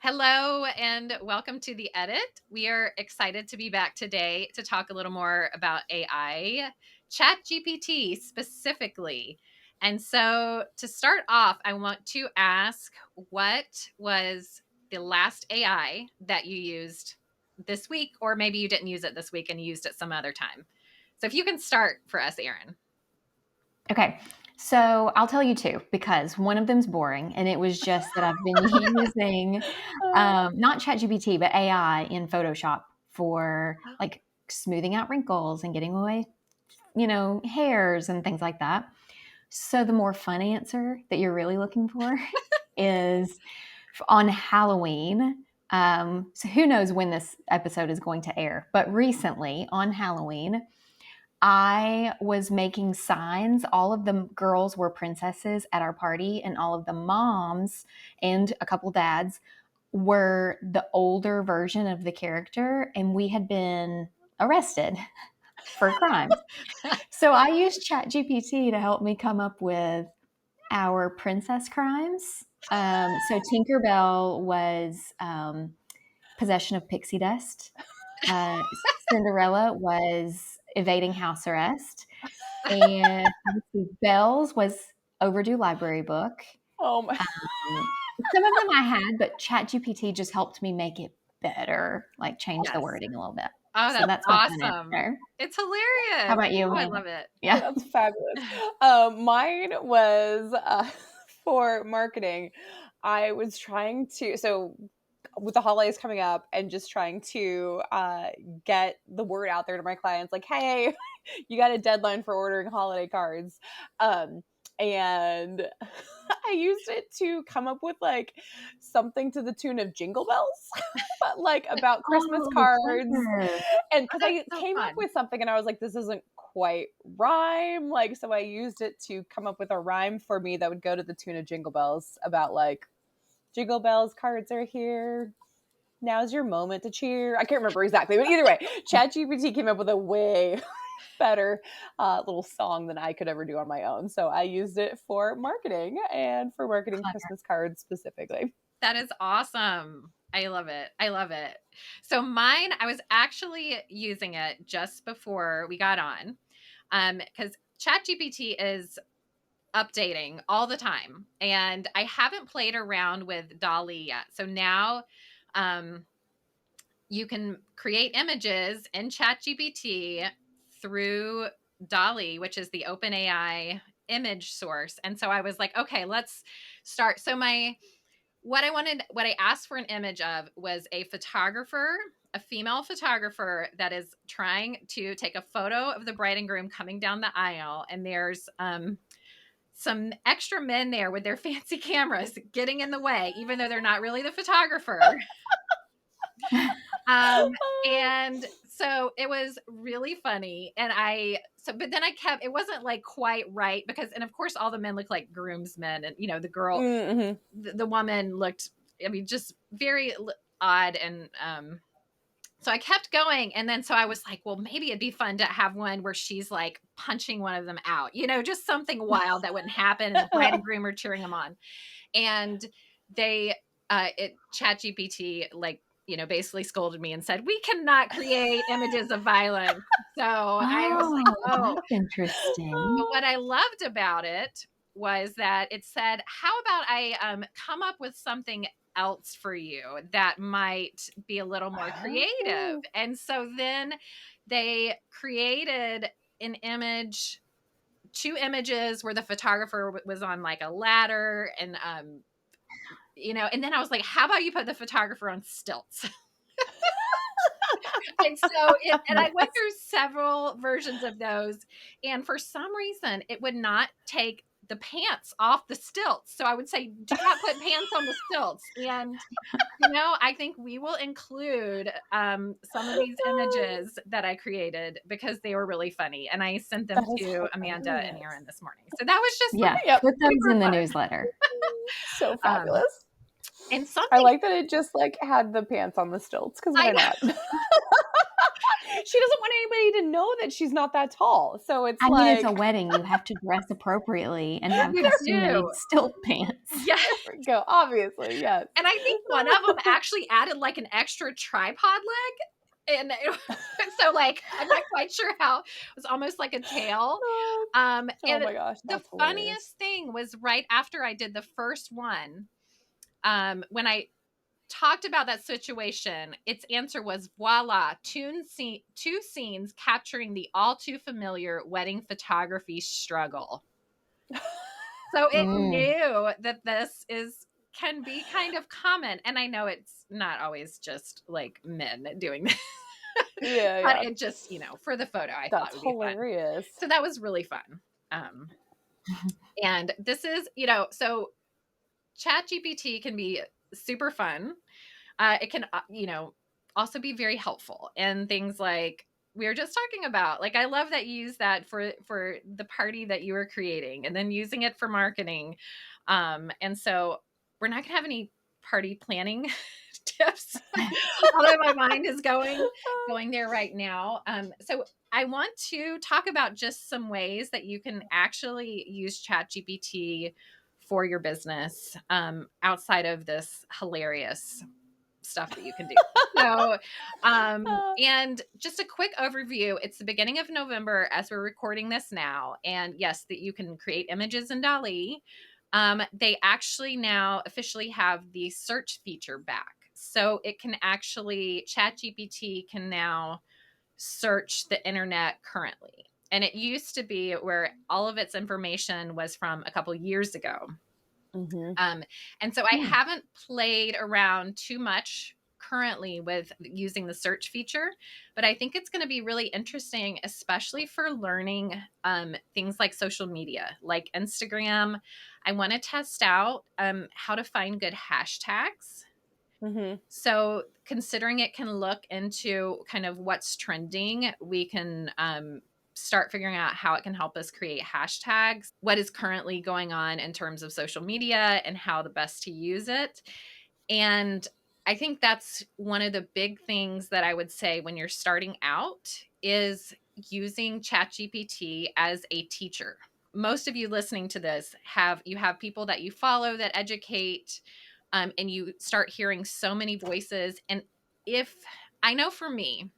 Hello and welcome to the edit. We are excited to be back today to talk a little more about AI, ChatGPT specifically. And so to start off, I want to ask, what was the last AI that you used this week, or maybe you didn't use it this week and used it some other time? So if you can start for us, Erin. Okay, so I'll tell you two because one of them's boring, and it was just that I've been using not ChatGPT but AI in Photoshop for like smoothing out wrinkles and getting away, hairs and things like that. So the more fun answer that you're really looking for is on Halloween. So who knows when this episode is going to air, but recently on Halloween, I was making signs. All of the girls were princesses at our party, and all of the moms and a couple dads were the older version of the character, and we had been arrested for crimes. So I used ChatGPT to help me come up with our princess crimes. So Tinkerbell was possession of pixie dust. Uh, Cinderella was evading house arrest. And Bells was overdue library book. Oh my! Some of them I had, but ChatGPT just helped me make it better, like change the Yes. wording a little bit. Oh, So that's my fun awesome. answer. It's hilarious. How about you? Oh, I love it. Yeah. That's fabulous. Mine was for marketing. I was trying to, so with the holidays coming up and just trying to get the word out there to my clients, like, hey, you got a deadline for ordering holiday cards. And I used it to come up with like something to the tune of Jingle Bells, but like about Christmas cards. Clever. And because I so came fun. up with something and I was like, this isn't quite rhyme. Like, so I used it to come up with a rhyme for me that would go to the tune of Jingle Bells about like, Jingle Bells, cards are here. Now's your moment to cheer. I can't remember exactly, but either way, ChatGPT came up with a way better little song than I could ever do on my own. So I used it for marketing and for marketing Christmas cards specifically. That is awesome. I love it. I love it. So mine, I was actually using it just before we got on, because ChatGPT is updating all the time, and I haven't played around with Dolly yet. So now, you can create images in ChatGPT through Dolly, which is the OpenAI image source. And so I was like, okay, let's start. So what I asked for an image of was a photographer, a female photographer that is trying to take a photo of the bride and groom coming down the aisle. And there's some extra men there with their fancy cameras getting in the way, even though they're not really the photographer. And so it was really funny. But then it wasn't like quite right because, and of course, all the men look like groomsmen, and, the girl, the woman looked, just very odd. And, so I kept going. And then, so I was like, well, maybe it'd be fun to have one where she's like punching one of them out, just something wild that wouldn't happen. And the bride and groom are cheering them on. And ChatGPT, basically scolded me and said, we cannot create images of violence. So I was like, oh, that's interesting. But what I loved about it was that it said, how about I come up with something else for you that might be a little more creative. And so then they created an image, two images where the photographer was on like a ladder, and and then I was like, how about you put the photographer on stilts? And I went through several versions of those, and for some reason it would not take the pants off the stilts. So I would say, do not put pants on the stilts. And I think we will include some of these images that I created because they were really funny, and I sent them to Amanda and Erin this morning. So that was just put those in the newsletter. So fabulous. And I like that it just like had the pants on the stilts, because why not? she doesn't want anybody to know that she's not that tall. So it's I mean, it's a like, wedding. You have to dress appropriately and have You custom-made do. stilt pants. Yeah. there we go. Obviously, yes. And I think one of them actually added like an extra tripod leg. And so like, I'm not quite sure how, it was almost like a tail. Oh And my gosh, the that's hilarious. funniest thing was right after I did the first one, when I talked about that situation, its answer was voila, two scenes capturing the all too familiar wedding photography struggle. So it knew that this can be kind of common. And I know it's not always just like men doing this. Yeah, But yeah. it just, for the photo, I thought That's would be fun. hilarious. So that was really fun. And this is, so ChatGPT can be super fun. It can, also be very helpful. And things like we were just talking about, like, I love that you use that for the party that you were creating and then using it for marketing. And so we're not going to have any party planning tips, although my mind is going there right now. So I want to talk about just some ways that you can actually use ChatGPT for your business, outside of this hilarious stuff that you can do. So, and just a quick overview, it's the beginning of November as we're recording this now. And yes, that you can create images in DALL-E. They actually now officially have the search feature back. So it can actually, ChatGPT can now search the internet currently. And it used to be where all of its information was from a couple years ago. And so I haven't played around too much currently with using the search feature, but I think it's going to be really interesting, especially for learning things like social media, like Instagram. I want to test out how to find good hashtags. So considering it can look into kind of what's trending, we can start figuring out how it can help us create hashtags, what is currently going on in terms of social media and how the best to use it. And I think that's one of the big things that I would say when you're starting out is using ChatGPT as a teacher. Most of you listening to this have people that you follow that educate, and you start hearing so many voices. And if I know for me,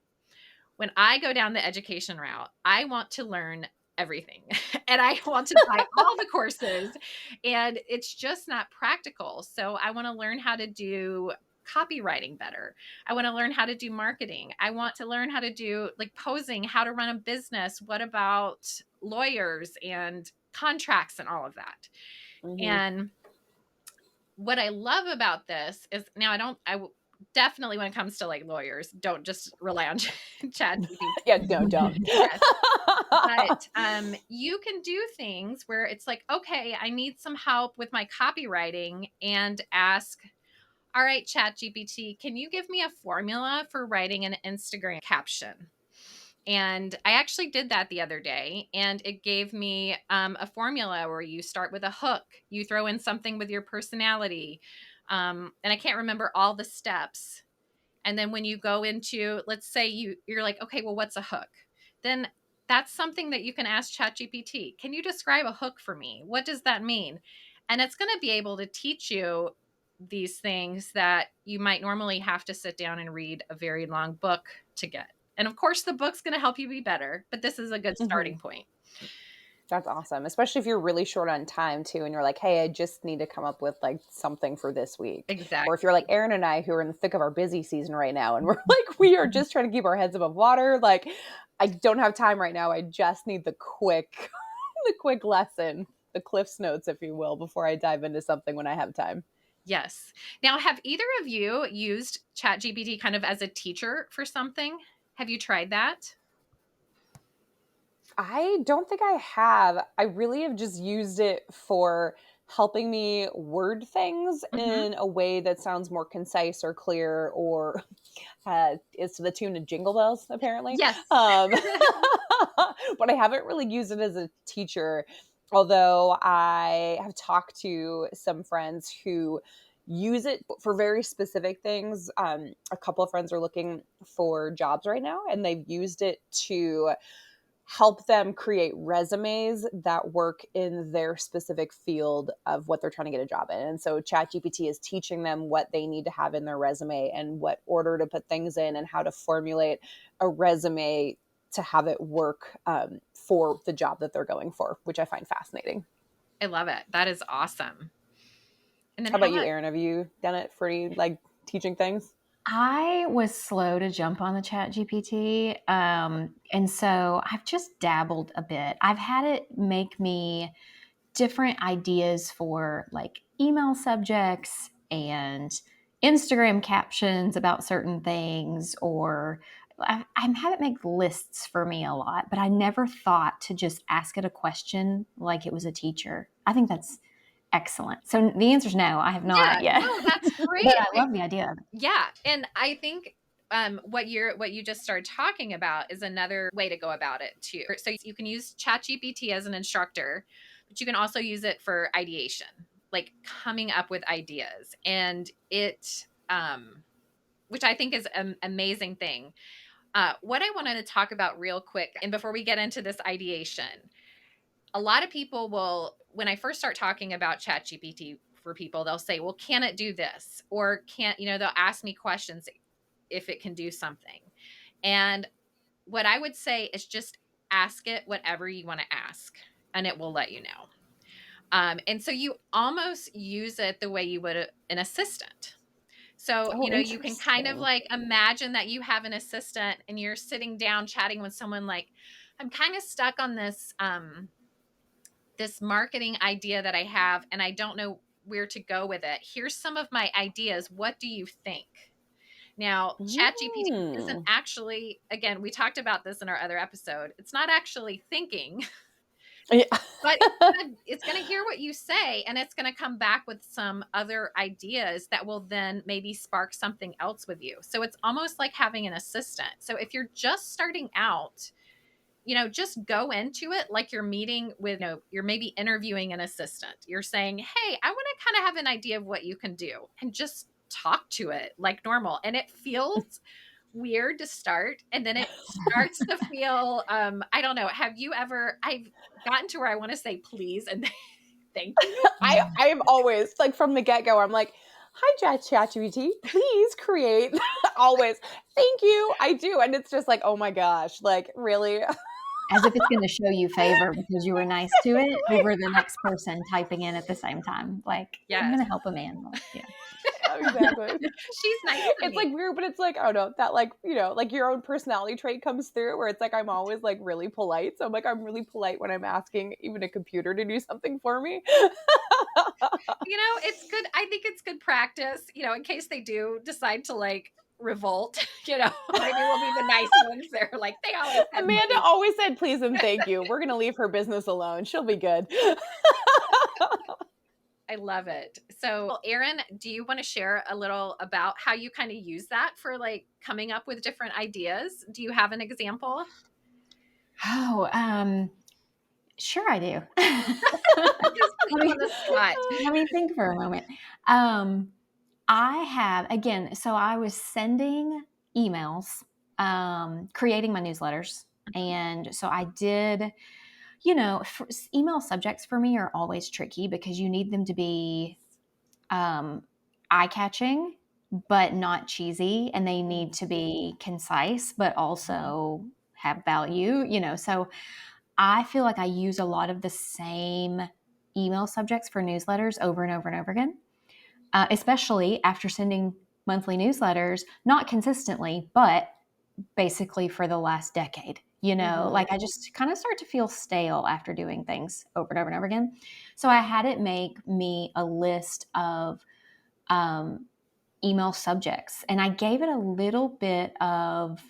when I go down the education route, I want to learn everything and I want to buy all the courses, and it's just not practical. So I want to learn how to do copywriting better. I want to learn how to do marketing. I want to learn how to do like posing, how to run a business. What about lawyers and contracts and all of that? And what I love about this is now definitely when it comes to like lawyers, don't just rely on ChatGPT. Yeah, no, don't. Yes. But you can do things where it's like, okay, I need some help with my copywriting, and ask, all right, ChatGPT, can you give me a formula for writing an Instagram caption? And I actually did that the other day, and it gave me a formula where you start with a hook, you throw in something with your personality, and I can't remember all the steps. And then when you go into, let's say you're like, okay, well, what's a hook? Then that's something that you can ask ChatGPT. Can you describe a hook for me? What does that mean? And it's going to be able to teach you these things that you might normally have to sit down and read a very long book to get. And of course, the book's going to help you be better, but this is a good starting point. That's awesome. Especially if you're really short on time too. And you're like, hey, I just need to come up with like something for this week. Exactly. Or if you're like Erin and I, who are in the thick of our busy season right now, and we're like, we are just trying to keep our heads above water. Like, I don't have time right now. I just need the quick, the quick lesson, the Cliff's Notes, if you will, before I dive into something when I have time. Yes. Now, have either of you used ChatGPT kind of as a teacher for something? Have you tried that? I don't think I have. I really have just used it for helping me word things in a way that sounds more concise or clear, or is to the tune of Jingle Bells, apparently. Yes. But I haven't really used it as a teacher, although I have talked to some friends who use it for very specific things. A couple of friends are looking for jobs right now, and they've used it to help them create resumes that work in their specific field of what they're trying to get a job in. And so ChatGPT is teaching them what they need to have in their resume and what order to put things in and how to formulate a resume to have it work for the job that they're going for, which I find fascinating. I love it. That is awesome. And then How about you, Erin? Have you done it for any like teaching things? I was slow to jump on the ChatGPT. And so I've just dabbled a bit. I've had it make me different ideas for like email subjects and Instagram captions about certain things, or I'm have it make lists for me a lot, but I never thought to just ask it a question like it was a teacher. I think that's excellent. So the answer is no, I have Yeah, not yet. no, that's great. But I love the idea of it. Yeah, and I think what you just started talking about is another way to go about it too. So you can use ChatGPT as an instructor, but you can also use it for ideation, like coming up with ideas, and it, which I think is an amazing thing. What I wanted to talk about real quick, and before we get into this ideation, a lot of people will, when I first start talking about ChatGPT for people, they'll say, well, can it do this? Or can't, they'll ask me questions if it can do something. And what I would say is just ask it whatever you want to ask, and it will let you know. And so you almost use it the way you would an assistant. So, Oh, you can kind of interesting. like imagine that you have an assistant and you're sitting down chatting with someone like, I'm kind of stuck on this marketing idea that I have, and I don't know where to go with it. Here's some of my ideas. What do you think? Now, ChatGPT isn't Mm. actually, again, we talked about this in our other episode. It's not actually thinking, Yeah. but it's going to hear what you say, and it's going to come back with some other ideas that will then maybe spark something else with you. So it's almost like having an assistant. So if you're just starting out, just go into it like you're meeting with, you're maybe interviewing an assistant. You're saying, hey, I want to kind of have an idea of what you can do, and just talk to it like normal. And it feels weird to start, and then it starts to feel, I don't know. I've gotten to where I want to say please and thank you. I am always like from the get go. I'm like, hi, ChatGPT, please create. Always, thank you. I do, and it's just like, oh my gosh, like really. As if it's going to show you favor because you were nice to it over the next person typing in at the same time. Like, I'm Yes. going to help a man. Yeah. Exactly. She's nice to It's me. like weird, but it's like, oh no, that like, like your own personality trait comes through where it's like, I'm always like really polite. So I'm like, I'm really polite when I'm asking even a computer to do something for me. It's good. I think it's good practice, in case they do decide to like revolt, maybe we'll be the nice ones. They're like, they always said Amanda please. always said please and thank you. We're going to leave her business alone. She'll be good. I love it. So, Erin, do you want to share a little about how you kind of use that for like coming up with different ideas? Do you have an example? Oh, sure I do. Just put you on the spot. Let me think for a moment. I have, again, so I was sending emails, creating my newsletters. And so I did, email subjects for me are always tricky because you need them to be eye catching, but not cheesy. And they need to be concise, but also have value, So I feel like I use a lot of the same email subjects for newsletters over and over and over again, especially after sending monthly newsletters, not consistently, but basically for the last decade. Like I just kind of start to feel stale after doing things over and over and over again. So I had it make me a list of email subjects, and I gave it a little bit of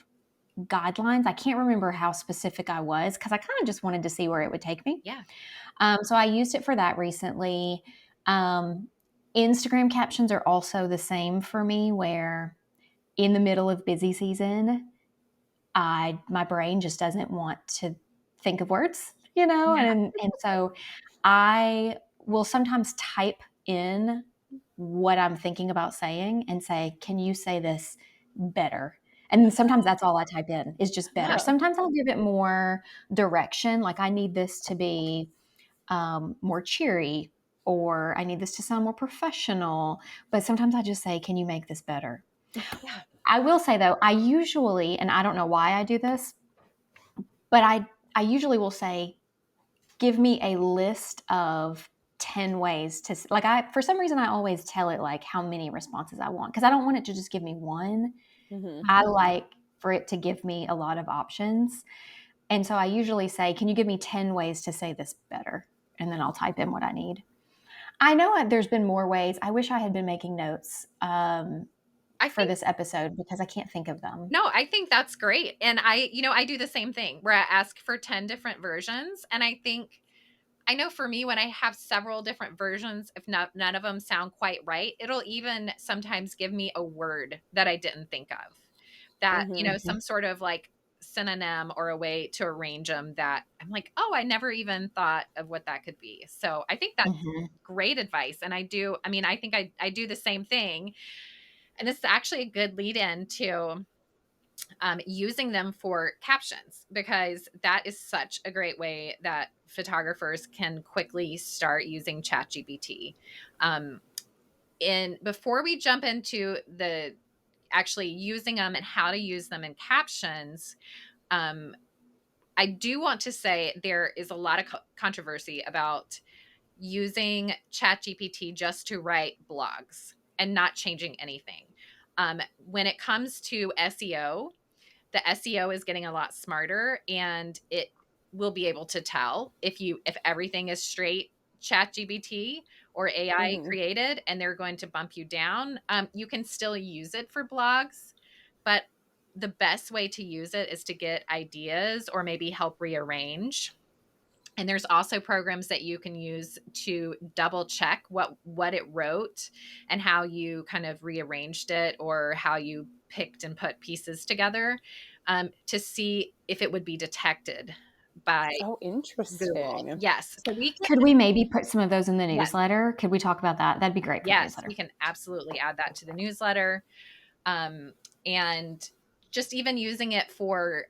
guidelines. I can't remember how specific I was because I kind of just wanted to see where it would take me. Yeah. So I used it for that recently. Instagram captions are also the same for me, where in the middle of busy season, my brain just doesn't want to think of words, Yeah. and so I will sometimes type in what I'm thinking about saying and say, can you say this better? And sometimes that's all I type in is just better. Yeah. Sometimes I'll give it more direction. Like I need this to be more cheery, or I need this to sound more professional. But sometimes I just say, can you make this better? Yeah. I will say though, I usually, and I don't know why I do this, but I usually will say, give me a list of 10 ways to, like, for some reason I always tell it like how many responses I want, because I don't want it to just give me one. Mm-hmm. I like for it to give me a lot of options. And so I usually say, can you give me 10 ways to say this better? And then I'll type in what I need. I know there's been more ways. I wish I had been making notes I for think this episode because I can't think of them. No, I think that's great. And I do the same thing where I ask for 10 different versions. And I know for me, when I have several different versions, if none of them sound quite right, it'll even sometimes give me a word that I didn't think of that, Mm-hmm. some sort of like synonym or a way to arrange them that I'm like, oh, I never even thought of what that could be. So I think that's Mm-hmm. great advice. And I think I do the same thing. And this is actually a good lead in to using them for captions, because that is such a great way that photographers can quickly start using ChatGPT. And before we jump into the actually using them and how to use them in captions, um, I do want to say there is a lot of controversy about using ChatGPT just to write blogs and not changing anything. When it comes to SEO, the SEO is getting a lot smarter, and it will be able to tell if everything is straight ChatGPT or AI Mm-hmm. created, and they're going to bump you down. You can still use it for blogs, but the best way to use it is to get ideas or maybe help rearrange. And there's also programs that you can use to double check what it wrote and how you kind of rearranged it or how you picked and put pieces together, to see if it would be detected by Oh, Google. interesting. Yes. So we can, Could we maybe put some of those in the yes, newsletter? Could we talk about that? That'd be great for the yes, newsletter. we can absolutely add that to the newsletter. And just even using it for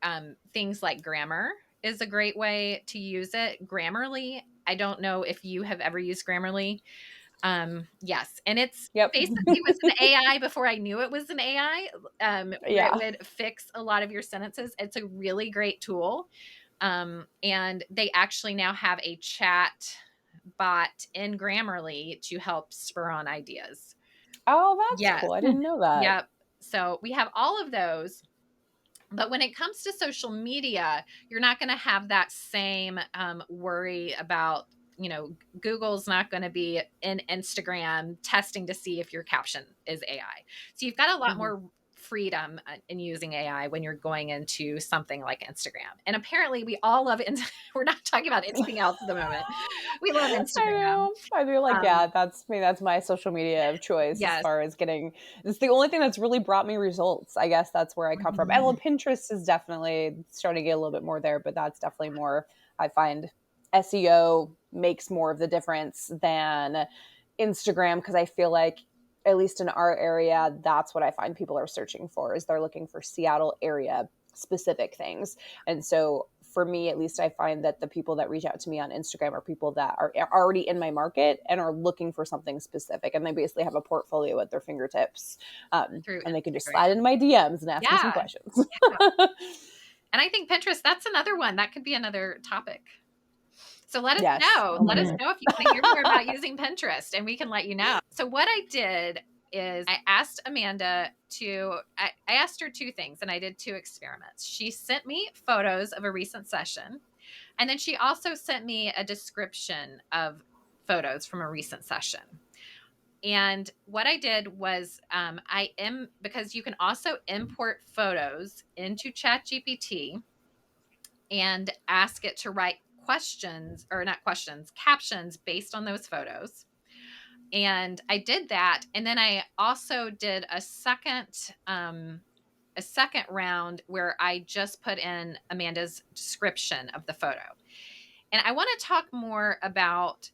things like grammar is a great way to use it. Grammarly, I don't know if you have ever used Grammarly. Yes, and it's Yep. basically was an AI before I knew it was an AI. Where it Yeah. would fix a lot of your sentences. It's a really great tool. And they actually now have a chat bot in Grammarly to help spur on ideas. Oh, that's Yes. cool. I didn't know that. Yep. So we have all of those. But when it comes to social media, you're not going to have that same worry about, Google's not going to be in Instagram testing to see if your caption is AI. So you've got a lot Mm-hmm. more freedom in using AI when you're going into something like Instagram. And apparently we all love it. We're not talking about anything else at the moment. We love I Instagram. know. I feel like, Um, yeah, that's my social media of choice as yes. far as getting. It's the only thing that's really brought me results. I guess that's where I come from. And well, Pinterest is definitely starting to get a little bit more there, but that's definitely more. I find SEO makes more of the difference than Instagram, because I feel like, at least in our area, that's what I find people are searching for, is they're looking for Seattle area specific things. And so for me, at least, I find that the people that reach out to me on Instagram are people that are already in my market and are looking for something specific. And they basically have a portfolio at their fingertips. Through And they can just Instagram. slide into my DMs and ask me some Yeah. questions. And I think Pinterest, that's another one. That could be another topic. So let us Yes. know. Oh Let my us Mhm. know if you want to hear more about using Pinterest, and we can let you know. So what I did is I asked Amanda I asked her two things, and I did two experiments. She sent me photos of a recent session, and then she also sent me a description of photos from a recent session. And what I did was because you can also import photos into ChatGPT and ask it to write questions, or not questions, captions based on those photos. And I did that. And then I also did a second round where I just put in Amanda's description of the photo. And I want to talk more about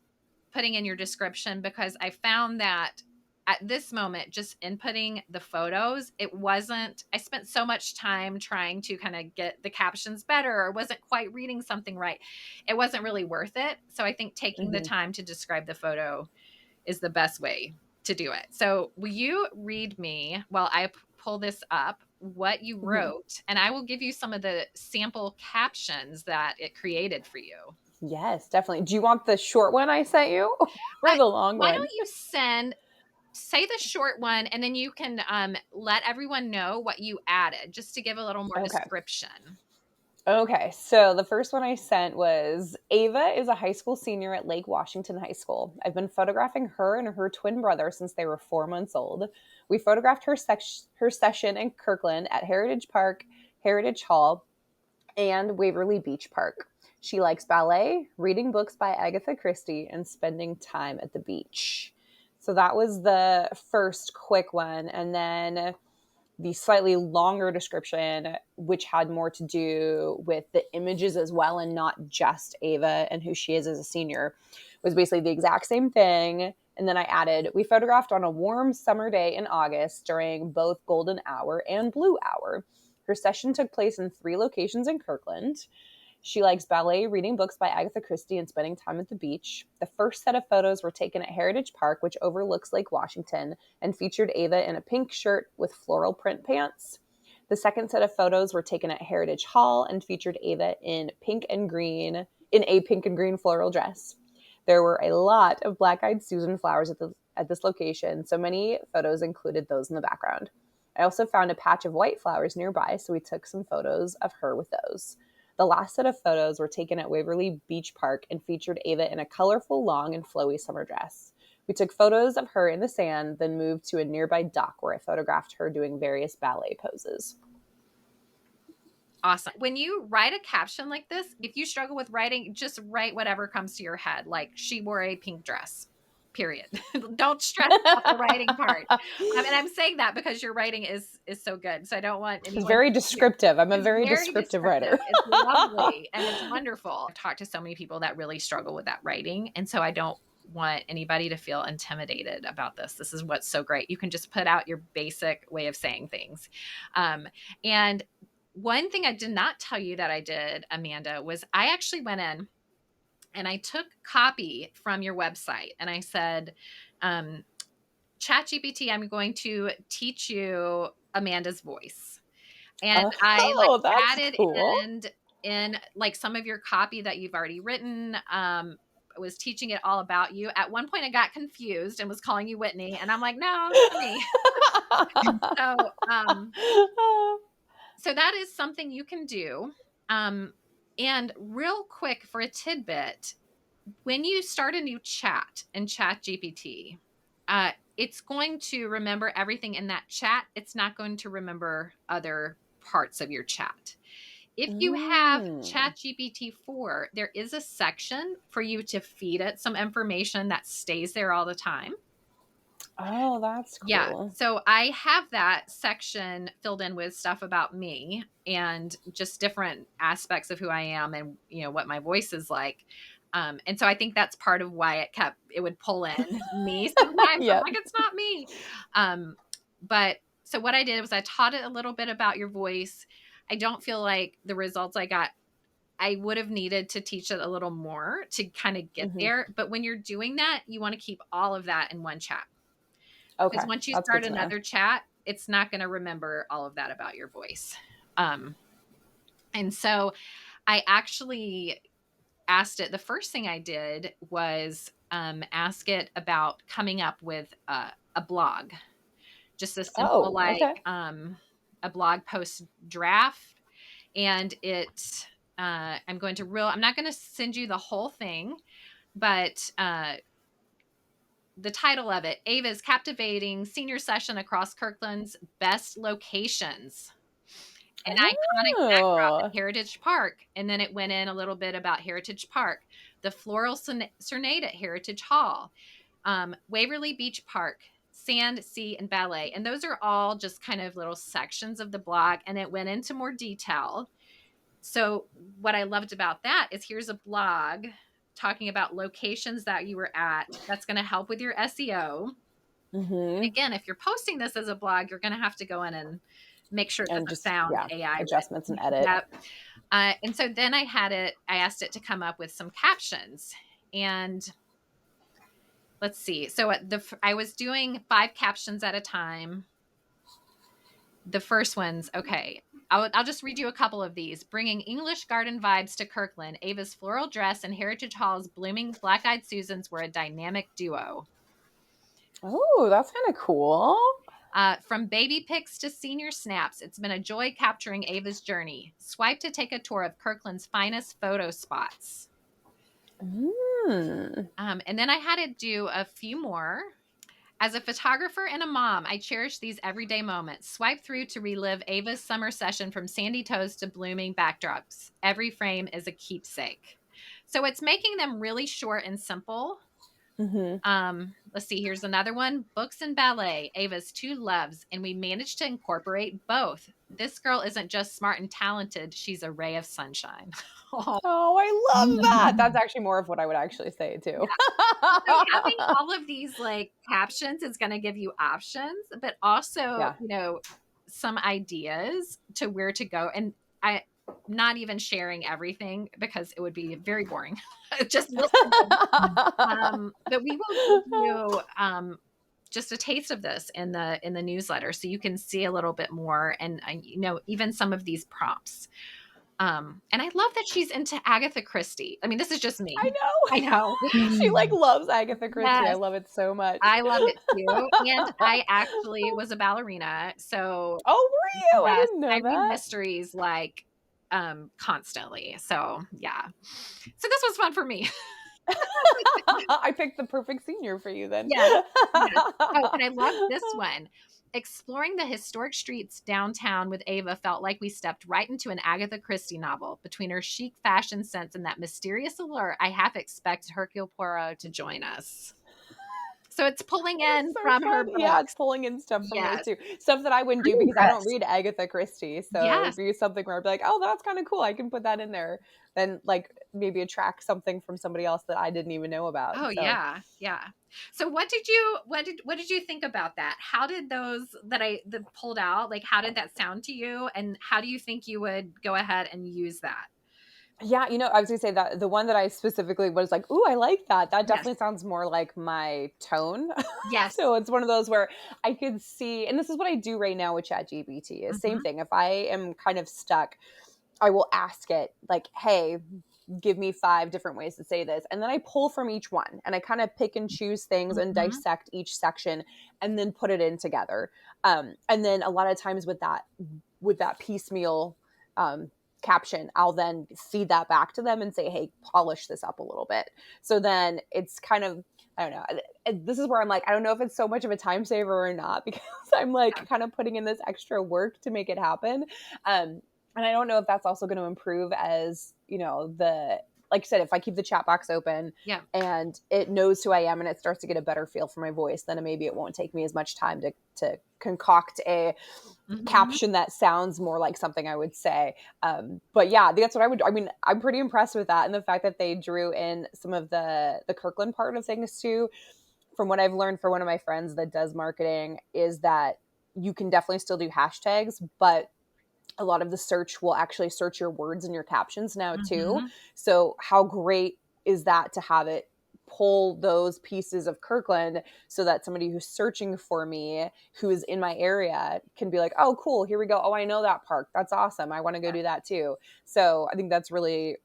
putting in your description, because I found that at this moment, just inputting the photos, I spent so much time trying to kind of get the captions better, or wasn't quite reading something right. It wasn't really worth it. So I think taking the time to describe the photo is the best way to do it. So will you read me while I pull this up what you wrote, and I will give you some of the sample captions that it created for you. Yes, definitely. Do you want the short one I sent you or the long Why one? don't you say the short one, and then you can let everyone know what you added, just to give a little more Okay. description. Okay, so the first one I sent was Ava is a high school senior at Lake Washington High School. I've been photographing her and her twin brother since they were 4 months old. We photographed her session in Kirkland at Heritage Park, Heritage Hall, and Waverly Beach Park. She likes ballet, reading books by Agatha Christie, and spending time at the beach. So that was the first quick one. And then the slightly longer description, which had more to do with the images as well and not just Ava and who she is as a senior, was basically the exact same thing. And then I added, we photographed on a warm summer day in August during both golden hour and blue hour. Her session took place in 3 locations in Kirkland. She likes ballet, reading books by Agatha Christie, and spending time at the beach. The first set of photos were taken at Heritage Park, which overlooks Lake Washington, and featured Ava in a pink shirt with floral print pants. The second set of photos were taken at Heritage Hall and featured Ava in a pink and green floral dress. There were a lot of black-eyed Susan flowers at this location, so many photos included those in the background. I also found a patch of white flowers nearby, so we took some photos of her with those. The last set of photos were taken at Waverly Beach Park and featured Ava in a colorful, long, and flowy summer dress. We took photos of her in the sand, then moved to a nearby dock where I photographed her doing various ballet poses. Awesome. When you write a caption like this, if you struggle with writing, just write whatever comes to your head, like she wore a pink dress. Period. Don't stress about the writing part. And I'm saying that because your writing is so good. So I don't want anyone. It's very descriptive. I'm a It's very descriptive writer. It's lovely and it's wonderful. I've talked to so many people that really struggle with that writing. And so I don't want anybody to feel intimidated about this. This is what's so great. You can just put out your basic way of saying things. And one thing I did not tell you that I did, Amanda, was I actually went in and I took copy from your website and I said, ChatGPT, I'm going to teach you Amanda's voice. And I added cool. in like some of your copy that you've already written. Was teaching it all about you. At one point I got confused and was calling you Whitney. And I'm like, no, it's me. So that is something you can do. And real quick for a tidbit, when you start a new chat in ChatGPT, it's going to remember everything in that chat. It's not going to remember other parts of your chat. If you have ChatGPT 4, there is a section for you to feed it some information that stays there all the time. Oh, that's cool. Yeah. So I have that section filled in with stuff about me and just different aspects of who I am and, you know, what my voice is like. And so I think that's part of why it would pull in me sometimes. Yep. I'm like, it's not me. But so what I did was I taught it a little bit about your voice. I don't feel like the results I got, I would have needed to teach it a little more to kind of get there. But when you're doing that, you want to keep all of that in one chat. Okay. Because once you start another chat, it's not going to remember all of that about your voice. And so I actually asked it, the first thing I did was ask it about coming up with a blog, just a simple a blog post draft. And I'm not going to send you the whole thing, but the title of it, Ava's captivating senior session across Kirkland's best locations. An iconic backdrop at Heritage Park. And then it went in a little bit about Heritage Park, the floral serenade at Heritage Hall, Waverly Beach Park, sand, sea, and ballet. And those are all just kind of little sections of the blog. And it went into more detail. So what I loved about that is here's a blog talking about locations that you were at. That's going to help with your SEO. Mm-hmm. Again, if you're posting this as a blog, you're going to have to go in and make sure it And doesn't just, sound AI. adjustments and edit. Yep. And so then I asked it to come up with some captions. And let's see. So I was doing 5 captions at a time. The first one's okay. I'll just read you a couple of these. Bringing English garden vibes to Kirkland, Ava's floral dress and Heritage Hall's blooming black-eyed Susans were a dynamic duo. Oh, that's kind of cool. From baby pics to senior snaps, it's been a joy capturing Ava's journey. Swipe to take a tour of Kirkland's finest photo spots. Mm. And then I had to do a few more. As a photographer and a mom, I cherish these everyday moments. Swipe through to relive Ava's summer session from sandy toes to blooming backdrops. Every frame is a keepsake. So it's making them really short and simple. Let's see, here's another one. Books and ballet, Ava's 2 loves, and we managed to incorporate both. This girl isn't just smart and talented, she's a ray of sunshine. Oh, I love that. That's actually more of what I would actually say too. Yeah. So having all of these like captions is going to give you options, but also, some ideas to where to go. And I not even sharing everything because it would be very boring. Just listen. But we will give you just a taste of this in the newsletter, so you can see a little bit more, and even some of these prompts. And I love that she's into Agatha Christie. I mean, this is just me. I know. She like loves Agatha Christie. Yes. I love it so much. I love it too. And I actually was a ballerina. So oh, were you? Yes, I didn't know that. Read mysteries like constantly. So yeah. So this was fun for me. I picked the perfect senior for you then. Yeah. Oh, and I love this one. Exploring the historic streets downtown with Ava felt like we stepped right into an Agatha Christie novel. Between her chic fashion sense and that mysterious allure, I half expect Hercule Poirot to join us. So it's pulling in from her books. Yeah, it's pulling in stuff from her too. Stuff that I wouldn't do because I don't read Agatha Christie. So it'd be something where I'd be like, oh, that's kind of cool. I can put that in there. Then like maybe attract something from somebody else that I didn't even know about. Oh, so. Yeah. So what did you think about that? How did those that pulled out, like, how did that sound to you? And how do you think you would go ahead and use that? Yeah, I was gonna say that the one that I specifically was like, ooh, I like that. That definitely sounds more like my tone. Yes. So it's one of those where I could see, and this is what I do right now with ChatGPT, is same thing. If I am kind of stuck, I will ask it like, hey, give me 5 different ways to say this. And then I pull from each one and I kind of pick and choose things and dissect each section and then put it in together. And then a lot of times with that piecemeal, caption, I'll then feed that back to them and say, hey, polish this up a little bit. So then it's kind of, I don't know. This is where I'm like, I don't know if it's so much of a time saver or not, because I'm like kind of putting in this extra work to make it happen. And I don't know if that's also going to improve as, like I said, if I keep the chat box open and it knows who I am and it starts to get a better feel for my voice, then maybe it won't take me as much time to concoct a caption that sounds more like something I would say. But yeah, that's what I would do. I mean, I'm pretty impressed with that. And the fact that they drew in some of the Kirkland part of things too. From what I've learned for one of my friends that does marketing is that you can definitely still do hashtags, but a lot of the search will actually search your words and your captions now too. So how great is that to have it pull those pieces of Kirkland so that somebody who's searching for me, who is in my area, can be like, oh, cool, here we go. Oh, I know that park. That's awesome. I want to go do that too. So I think that's really,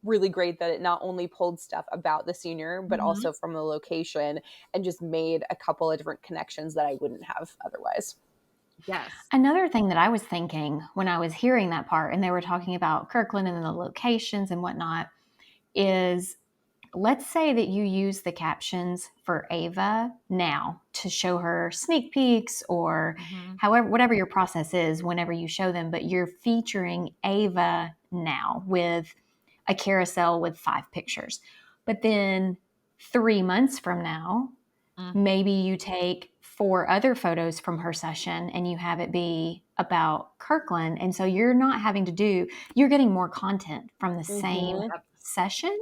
really great that it not only pulled stuff about the senior, but also from the location and just made a couple of different connections that I wouldn't have otherwise. Yes. Another thing that I was thinking when I was hearing that part, and they were talking about Kirkland and the locations and whatnot, is let's say that you use the captions for Ava now to show her sneak peeks or whatever your process is whenever you show them, but you're featuring Ava now with a carousel with 5 pictures. But then 3 months from now, maybe you take 4 other photos from her session and you have it be about Kirkland. And so you're not having to you're getting more content from the same session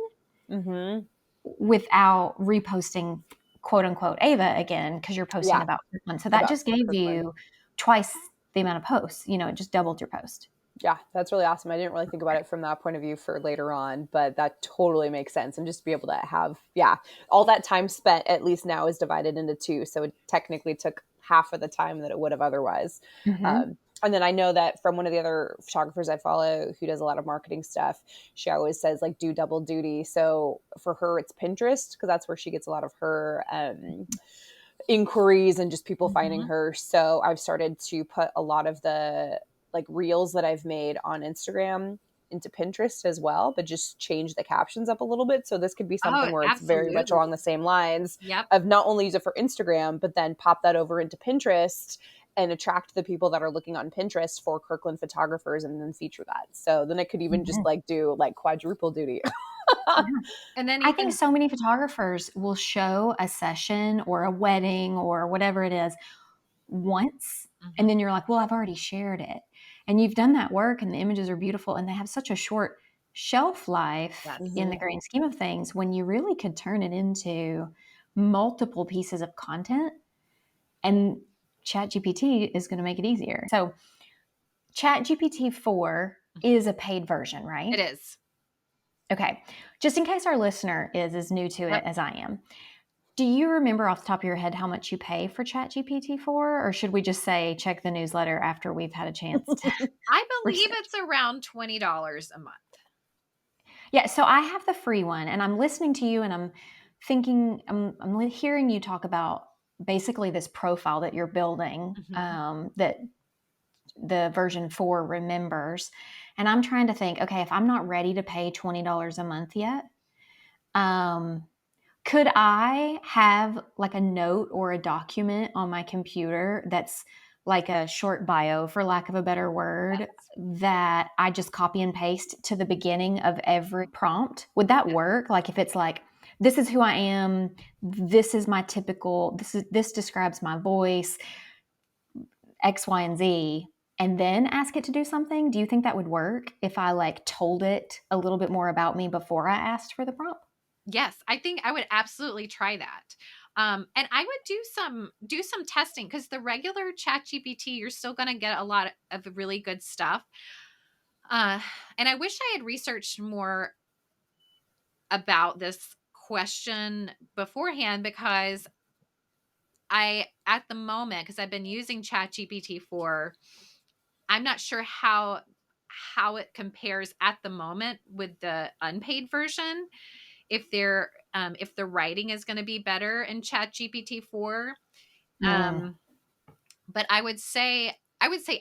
without reposting quote unquote Ava again because you're posting Yeah. about Kirkland. So that About just gave Kirkland. you twice the amount of posts. It just doubled your post. Yeah, that's really awesome. I didn't really think about it from that point of view for later on, but that totally makes sense. And just to be able to have, all that time spent at least now is divided into two. So it technically took half of the time that it would have otherwise. Mm-hmm. And then I know that from one of the other photographers I follow who does a lot of marketing stuff, she always says like do double duty. So for her, it's Pinterest because that's where she gets a lot of her inquiries and just people finding her. So I've started to put a lot of the like reels that I've made on Instagram into Pinterest as well, but just change the captions up a little bit. So this could be Oh, something where it's very much absolutely. along the same lines Yep. of not only use it for Instagram, but then pop that over into Pinterest and attract the people that are looking on Pinterest for Kirkland photographers and then feature that. So then it could even just like do like quadruple duty. Yeah. And then I you think can, so many photographers will show a session or a wedding or whatever it is once, and then you're like, well, I've already shared it. And you've done that work and the images are beautiful and they have such a short shelf life yes. in the grand scheme of things when you really could turn it into multiple pieces of content, and ChatGPT is going to make it easier. So ChatGPT 4 is a paid version, right? It is. Okay. Just in case our listener is as new to it as I am, do you remember off the top of your head how much you pay for ChatGPT 4? Or should we just say check the newsletter after we've had a chance to I believe research? it's around $20 a month. Yeah, so I have the free one and I'm listening to you and I'm thinking, I'm hearing you talk about basically this profile that you're building that the version 4 remembers. And I'm trying to think, okay, if I'm not ready to pay $20 a month yet, could I have like a note or a document on my computer that's like a short bio, for lack of a better word, that I just copy and paste to the beginning of every prompt? Would that work? Like if it's like, this is who I am, this is my typical, this describes my voice, X, Y, and Z, and then ask it to do something? Do you think that would work if I like told it a little bit more about me before I asked for the prompt? Yes, I think I would absolutely try that. And I would do some testing because the regular chat GPT, you're still going to get a lot of really good stuff. And I wish I had researched more about this question beforehand because at the moment, because I've been using chat GPT for, I'm not sure how it compares at the moment with the unpaid version. If the writing is going to be better in chat GPT 4. But I would say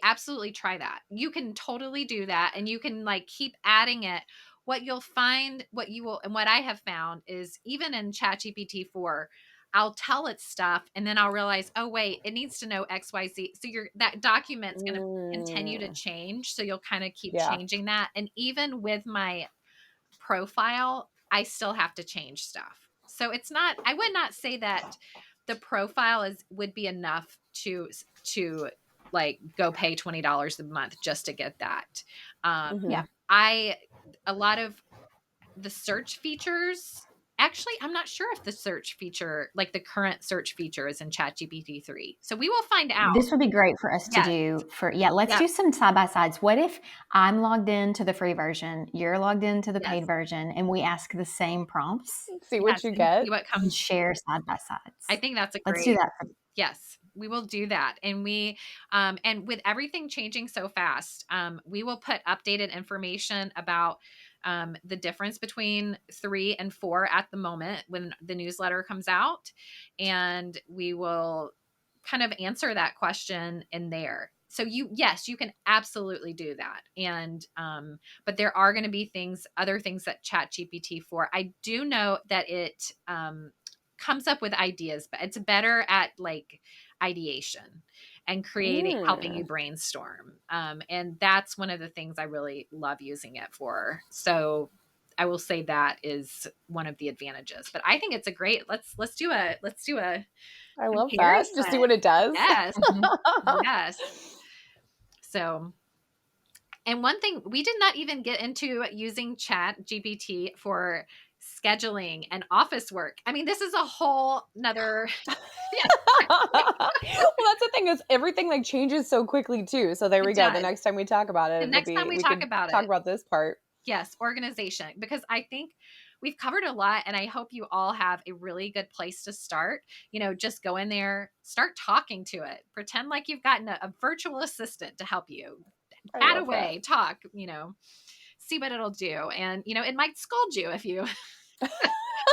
absolutely try that. You can totally do that and you can like keep adding it. What you'll find, and what I have found is even in chat GPT 4, I'll tell it stuff and then I'll realize, oh wait, it needs to know XYZ. So that document's going to continue to change. So you'll kind of keep changing that. And even with my profile, I still have to change stuff. So I would not say that the profile would be enough to like go pay $20 a month just to get that. Yeah. A lot of the search features, actually, I'm not sure if the search feature, like the current search feature, is in ChatGPT 3. So we will find out. This would be great for us to Yes. do let's do some side by sides. What if I'm logged into the free version, you're logged into the paid version, and we ask the same prompts See what you get. See what and comes. share side by sides? I think that's Let's do that. Yes, we will do that. And and with everything changing so fast, we will put updated information about the difference between 3 and 4 at the moment when the newsletter comes out. And we will kind of answer that question in there. So yes, you can absolutely do that. And, but there are going to be other things that ChatGPT 4, I do know that it, comes up with ideas, but it's better at like ideation and helping you brainstorm. And that's one of the things I really love using it for. So I will say that is one of the advantages, but I think it's a great, let's do a I love that. Just see what it does. Yes. Yes. So, and one thing we did not even get into using Chat GPT for scheduling, and office work. I mean, this is a whole nother. Well, that's the thing, is everything like changes so quickly too. So there It we go. The does. next time we talk about The it, next time we we talk could about talk it, about this part. yes, organization, because I think we've covered a lot, and I hope you all have a really good place to start. Just go in there, start talking to it, pretend like you've gotten a virtual assistant to help you, I chat love away, talk, see what it'll do. And, it might scold you if you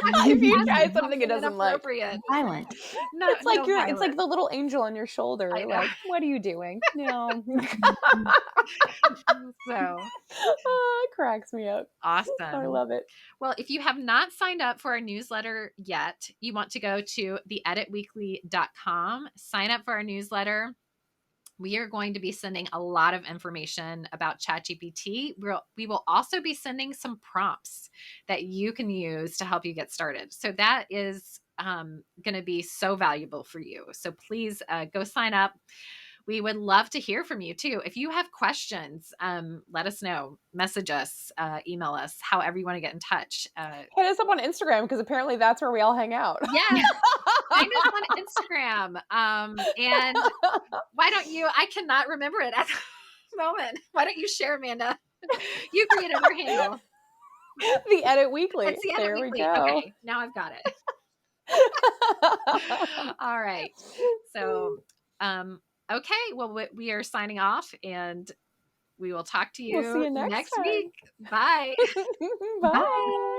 if you ask try it something it doesn't like. inappropriate. Violent. No, It's like no it's like violence. the little angel on your shoulder. I know. Like, what are you doing? No. So It cracks me up. I awesome. love it. Well, if you have not signed up for our newsletter yet, you want to go to theeditweekly.com, sign up for our newsletter. We are going to be sending a lot of information about ChatGPT. We will also be sending some prompts that you can use to help you get started. So that is going to be so valuable for you. So please go sign up. We would love to hear from you too. If you have questions, let us know. Message us, email us, however you want to get in touch. Hit us up on Instagram, because apparently that's where we all hang out. Yes, find us on Instagram. And why don't you? I cannot remember it at the moment. Why don't you share, Amanda? You created our handle. The Edit Weekly. It's the Edit There we Weekly. go. Okay, now I've got it. All right. So, okay. Well, we are signing off, and we will talk to We'll see you you next next time. week. Bye. Bye. Bye.